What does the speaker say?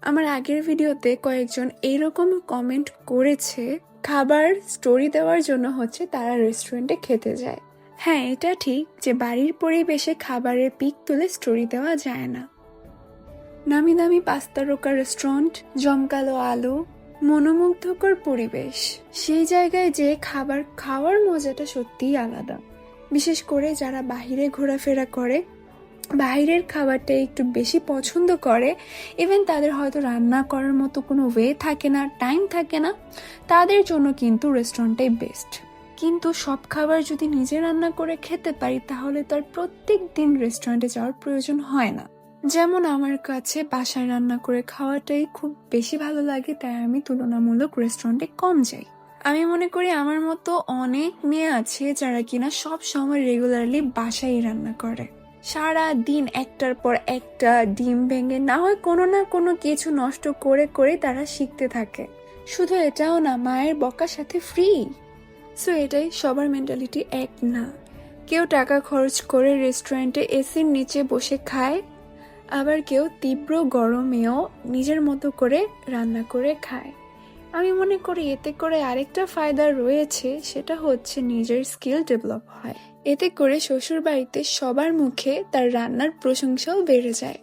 আমার আগের ভিডিওতে কয়েকজন এইরকম কমেন্ট করেছে, খাবার স্টোরি দেওয়ার জন্য হচ্ছে তারা রেস্টুরেন্টে খেতে যায়। হ্যাঁ, এটা ঠিক যে বাড়ির পরিবেশে খাবারের পিক তুলে স্টোরি দেওয়া যায় না। নামি দামি পাস্তারোকা রেস্টুরেন্ট, জমকালো আলো, মনোমুগ্ধকর পরিবেশ, সেই জায়গায় যে খাবার খাওয়ার মজাটা সত্যিই আলাদা। বিশেষ করে যারা বাহিরে ঘোরাফেরা করে, বাইরের খাবারটা একটু বেশি পছন্দ করে, ইভেন তাদের হয়তো রান্না করার মতো কোনো ওয়ে থাকে না, টাইম থাকে না, তাদের জন্য কিন্তু রেস্টুরেন্টটাই বেস্ট। কিন্তু সব খাবার যদি নিজে রান্না করে খেতে পারি তাহলে তার প্রত্যেক দিন রেস্টুরেন্টে যাওয়ার প্রয়োজন হয় না। যেমন আমার কাছে বাসায় রান্না করে খাওয়াটাই খুব বেশি ভালো লাগে, তাই আমি তুলনামূলক রেস্টুরেন্টে কম যাই। আমি মনে করি আমার মতো অনেক মেয়ে আছে যারা কিনা সব সময় রেগুলারলি বাসায় রান্না করে। সারা দিন একটার পর একটা ডিম ভেঙে না হয় কোনো না কোনো কিছু নষ্ট করে করে তারা শিখতে থাকে। শুধু এটাও না, মায়ের বকার সাথে ফ্রি। সো এটাই, সবার মেন্টালিটি এক না। কেউ টাকা খরচ করে রেস্টুরেন্টে এসির নিচে বসে খায়, আবার কেউ তীব্র গরমেও নিজের মতো করে রান্না করে খায়। আমি মনে করি এতে করে আরেকটা ফায়দা রয়েছে, সেটা হচ্ছে নিজের স্কিল ডেভেলপ হয়। এতে করে শ্বশুর বাড়িতে সবার মুখে তার রান্নার প্রশংসাও বেড়ে যায়।